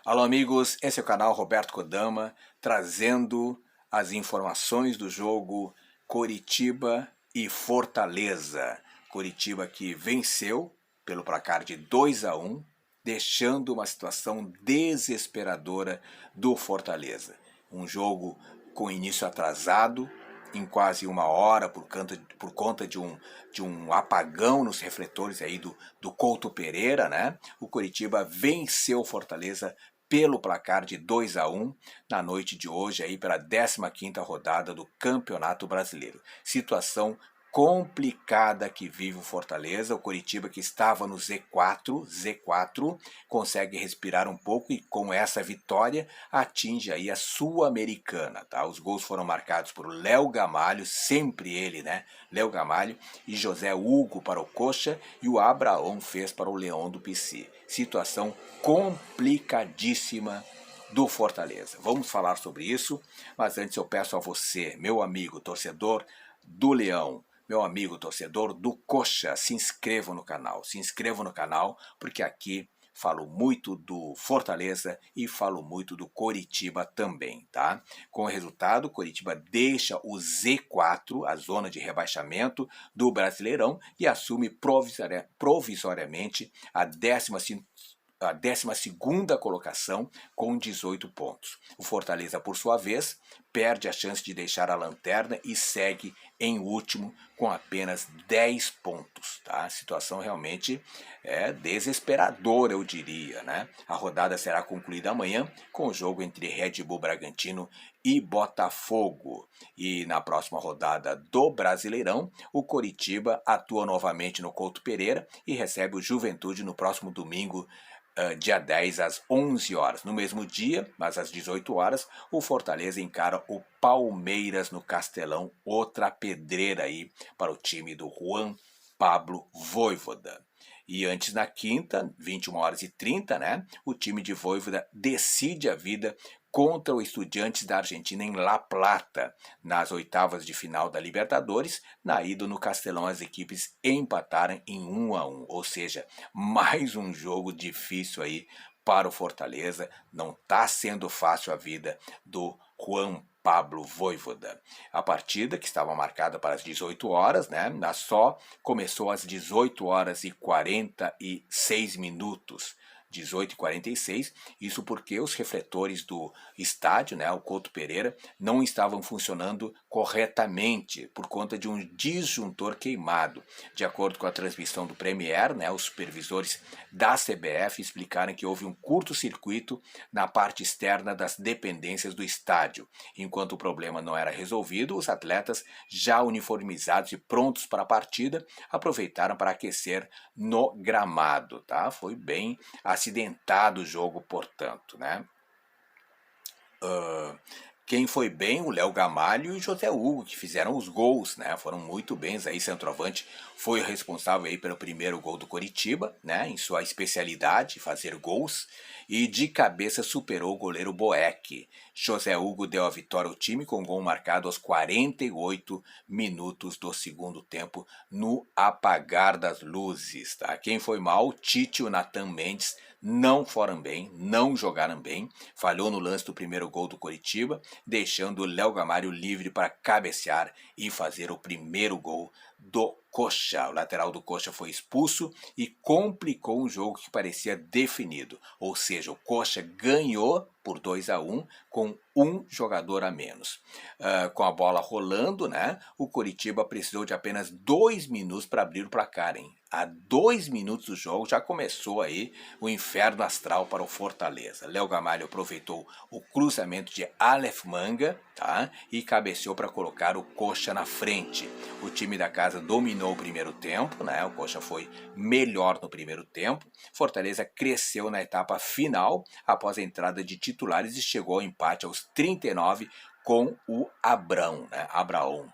Alô amigos, esse é o canal Roberto Kodama, trazendo as informações do jogo Coritiba e Fortaleza. Coritiba que venceu pelo placar de 2-1, deixando uma situação desesperadora do Fortaleza. Um jogo com início atrasado, em quase uma hora, por conta de um apagão nos refletores aí do Couto Pereira, né? O Coritiba venceu o Fortaleza pelo placar de 2-1 na noite de hoje aí pela 15ª rodada do Campeonato Brasileiro. Situação complicada que vive o Fortaleza. O Coritiba, que estava no Z4, consegue respirar um pouco e com essa vitória atinge aí a Sul-Americana, tá? Os gols foram marcados por Léo Gamalho, sempre ele, né? Léo Gamalho e José Hugo para o Coxa e o Abraão fez para o Leão do Pici. Situação complicadíssima do Fortaleza. Vamos falar sobre isso, mas antes eu peço a você, meu amigo torcedor do Leão, meu amigo torcedor do Coxa, se inscreva no canal. Se inscreva no canal, porque aqui falo muito do Fortaleza e falo muito do Coritiba também, tá? Com o resultado, o Coritiba deixa o Z4, a zona de rebaixamento do Brasileirão, e assume provisoriamente a 12ª colocação com 18 pontos. O Fortaleza, por sua vez, perde a chance de deixar a lanterna e segue em último com apenas 10 pontos. Tá? A situação realmente é desesperadora, eu diria. Né? A rodada será concluída amanhã com o jogo entre Red Bull Bragantino e Botafogo. E na próxima rodada do Brasileirão, o Coritiba atua novamente no Couto Pereira e recebe o Juventude no próximo domingo, dia 10 às 11 horas. No mesmo dia, mas às 18 horas, o Fortaleza encara o Palmeiras no Castelão, outra pedreira aí para o time do Juan Pablo Vojvoda. E antes, na quinta, 21h30, né, o time de Vojvoda decide a vida contra o Estudiantes da Argentina em La Plata, nas oitavas de final da Libertadores. Na ida no Castelão, as equipes empataram em 1-1, ou seja, mais um jogo difícil aí para o Fortaleza. Não está sendo fácil a vida do Juan Pablo Vojvoda. A partida, que estava marcada para as 18 horas, né, só começou às 18h46. 18h46, isso porque os refletores do estádio, né, o Couto Pereira, não estavam funcionando corretamente por conta de um disjuntor queimado. De acordo com a transmissão do Premier, né, os supervisores da CBF explicaram que houve um curto-circuito na parte externa das dependências do estádio. Enquanto o problema não era resolvido, os atletas, já uniformizados e prontos para a partida, aproveitaram para aquecer no gramado. Tá? Foi bem acidentado o jogo, portanto, né? Quem foi bem, o Léo Gamalho e o José Hugo, que fizeram os gols, né? Foram muito bens aí. Centroavante foi o responsável aí pelo primeiro gol do Coritiba, né? Em sua especialidade, fazer gols. E de cabeça superou o goleiro Boeck. José Hugo deu a vitória ao time com um gol marcado aos 48 minutos do segundo tempo, no apagar das luzes, tá? Quem foi mal, Tite e o Natan Mendes não foram bem, não jogaram bem. Falhou no lance do primeiro gol do Coritiba, deixando o Léo Gamalho livre para cabecear e fazer o primeiro gol do Coxa. O lateral do Coxa foi expulso e complicou um jogo que parecia definido. Ou seja, o Coxa ganhou por 2-1 com um jogador a menos. Com a bola rolando, né, o Coritiba precisou de apenas 2 minutos para abrir o placar, hein? A 2 minutos do jogo já começou aí o inferno astral para o Fortaleza. Léo Gamalho aproveitou o cruzamento de Aleph Manga, tá? E cabeceou para colocar o Coxa na frente. O time da casa dominou o primeiro tempo, né? O Coxa foi melhor no primeiro tempo. Fortaleza cresceu na etapa final após a entrada de titulares e chegou ao empate aos 39 com o Abraão, né? Abraão.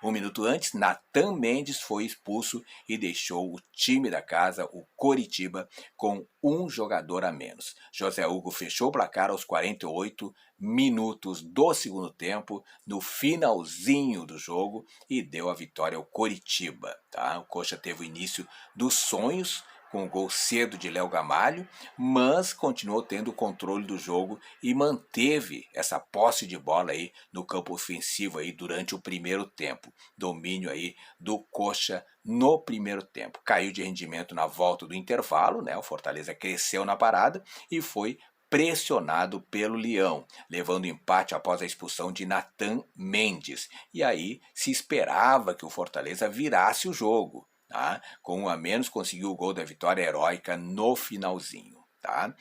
Um minuto antes, Natan Mendes foi expulso e deixou o time da casa, o Coritiba, com um jogador a menos. José Hugo fechou o placar aos 48 minutos do segundo tempo, no finalzinho do jogo, e deu a vitória ao Coritiba. Tá? O Coxa teve o início dos sonhos com o gol cedo de Léo Gamalho, mas continuou tendo o controle do jogo e manteve essa posse de bola aí no campo ofensivo aí durante o primeiro tempo. Domínio aí do Coxa no primeiro tempo. Caiu de rendimento na volta do intervalo, né? O Fortaleza cresceu na parada e foi pressionado pelo Leão, levando empate após a expulsão de Natan Mendes. E aí se esperava que o Fortaleza virasse o jogo. Tá? Com um a menos, conseguiu o gol da vitória heróica no finalzinho. Tá?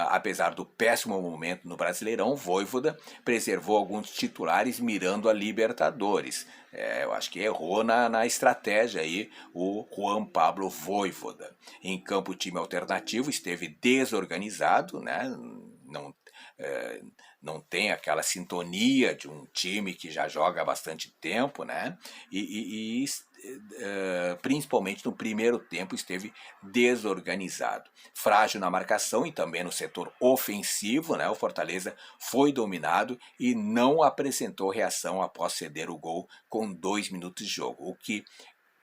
Apesar do péssimo momento no Brasileirão, Vojvoda preservou alguns titulares mirando a Libertadores. Eu acho que errou na estratégia aí o Juan Pablo Vojvoda. Em campo, o time alternativo esteve desorganizado, né? Não tem aquela sintonia de um time que já joga há bastante tempo, né? Principalmente no primeiro tempo esteve desorganizado, frágil na marcação e também no setor ofensivo, né? O Fortaleza foi dominado e não apresentou reação após ceder o gol com 2 minutos de jogo, o que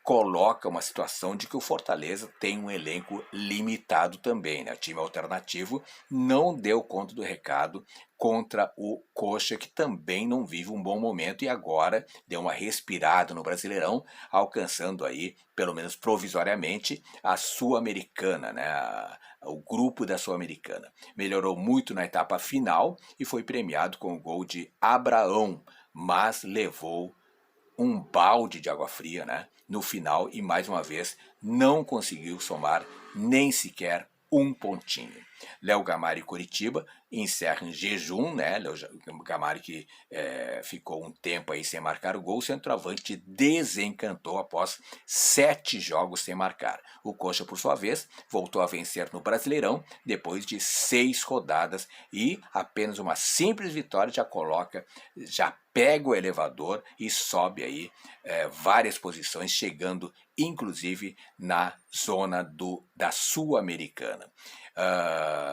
coloca uma situação de que o Fortaleza tem um elenco limitado também, né? O time alternativo não deu conta do recado contra o Coxa, que também não vive um bom momento e agora deu uma respirada no Brasileirão, alcançando aí, pelo menos provisoriamente, a Sul-Americana, né? O grupo da Sul-Americana. Melhorou muito na etapa final e foi premiado com o gol de Abraão, mas levou um balde de água fria, né? No final e mais uma vez não conseguiu somar nem sequer um pontinho. Léo Gamalho e Coritiba encerram em jejum, né? Léo Gamalho que ficou um tempo aí sem marcar o gol, o centroavante desencantou após 7 jogos sem marcar. O Coxa, por sua vez, voltou a vencer no Brasileirão depois de 6 rodadas e apenas uma simples vitória já pega o elevador e sobe aí várias posições, chegando inclusive na zona da Sul-Americana.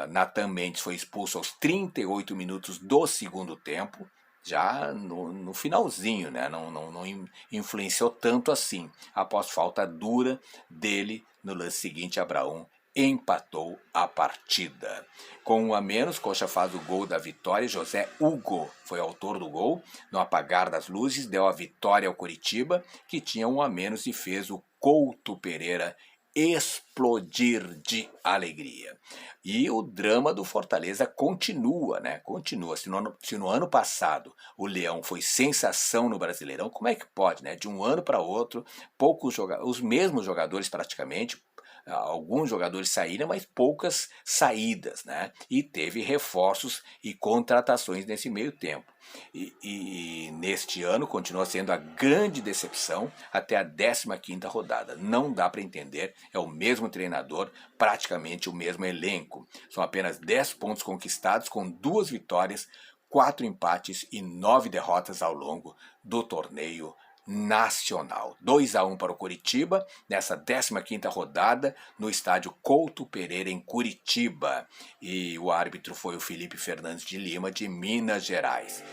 Natan Mendes foi expulso aos 38 minutos do segundo tempo, já no finalzinho, né? Não influenciou tanto assim. Após falta dura dele, no lance seguinte, Abraão empatou a partida. Com 1 a menos, Coxa faz o gol da vitória. José Hugo foi autor do gol. No apagar das luzes, deu a vitória ao Coritiba, que tinha 1 a menos e fez o Couto Pereira explodir de alegria. E o drama do Fortaleza continua, né? Continua. Se no ano passado o Leão foi sensação no Brasileirão, como é que pode, né? De um ano para outro, os mesmos jogadores praticamente, alguns jogadores saíram, mas poucas saídas, né? E teve reforços e contratações nesse meio tempo. E neste ano continua sendo a grande decepção até a 15ª rodada. Não dá para entender, é o mesmo treinador, praticamente o mesmo elenco. São apenas 10 pontos conquistados com 2 vitórias, 4 empates e 9 derrotas ao longo do torneio nacional. 2 a 1 para o Coritiba, nessa 15ª rodada, no estádio Couto Pereira, em Curitiba. E o árbitro foi o Felipe Fernandes de Lima, de Minas Gerais,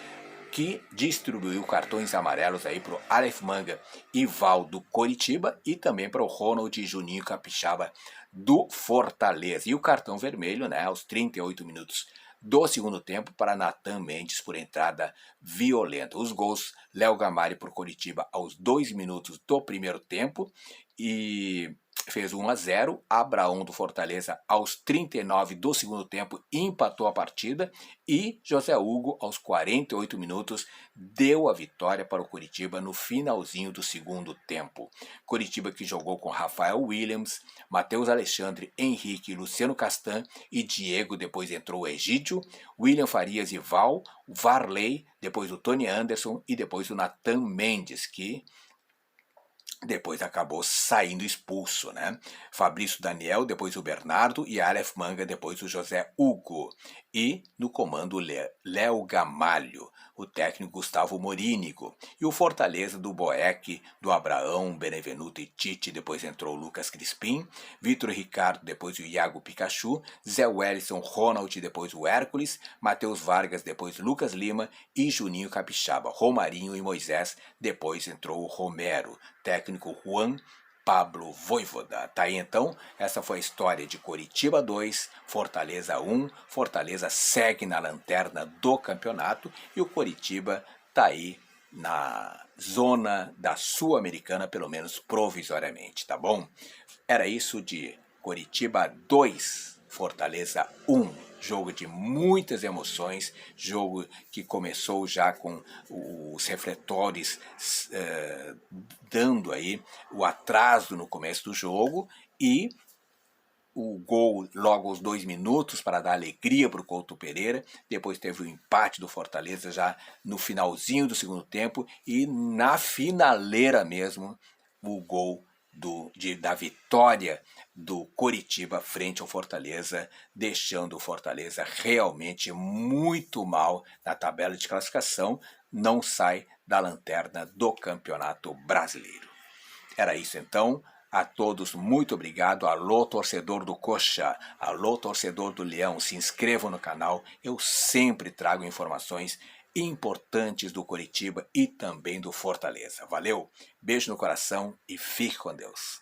que distribuiu cartões amarelos aí para o Aleph Manga e Val do Coritiba e também para o Ronald e Juninho Capixaba do Fortaleza. E o cartão vermelho, né, aos 38 minutos do segundo tempo, para Natan Mendes por entrada violenta. Os gols: Léo Gamalho por Coritiba aos 2 minutos do primeiro tempo e fez 1 a 0. Abraão do Fortaleza aos 39 do segundo tempo empatou a partida e José Hugo aos 48 minutos deu a vitória para o Coritiba no finalzinho do segundo tempo. Coritiba que jogou com Rafael Williams, Matheus Alexandre, Henrique, Luciano Castan e Diego, depois entrou o Egídio, William Farias e Val, Varley, depois o Tony Anderson e depois o Natan Mendes, que depois acabou saindo expulso, né? Fabrício Daniel, depois o Bernardo e Aleph Manga, depois o José Hugo. E no comando Léo Gamalho, o técnico Gustavo Morínigo. E o Fortaleza do Boeck, do Abraão, Benevenuto e Tite, depois entrou o Lucas Crispim, Vitor Ricardo, depois o Iago Pikachu, Zé Wellison, Ronald, depois o Hércules, Matheus Vargas, depois Lucas Lima e Juninho Capixaba, Romarinho e Moisés, depois entrou o Romero. Técnico Juan Pablo Vojvoda. Tá aí então, essa foi a história de Coritiba 2, Fortaleza 1. Fortaleza segue na lanterna do campeonato e o Coritiba tá aí na zona da Sul-Americana, pelo menos provisoriamente, tá bom? Era isso de Coritiba 2, Fortaleza 1. Jogo de muitas emoções, jogo que começou já com os refletores dando aí o atraso no começo do jogo e o gol logo aos 2 minutos para dar alegria para o Couto Pereira. Depois teve o empate do Fortaleza já no finalzinho do segundo tempo e na finaleira mesmo o gol da vitória do Coritiba frente ao Fortaleza, deixando o Fortaleza realmente muito mal na tabela de classificação, não sai da lanterna do Campeonato Brasileiro. Era isso então. A todos, muito obrigado. Alô, torcedor do Coxa. Alô, torcedor do Leão. Se inscrevam no canal. Eu sempre trago informações importantes do Coritiba e também do Fortaleza. Valeu, beijo no coração e fique com Deus.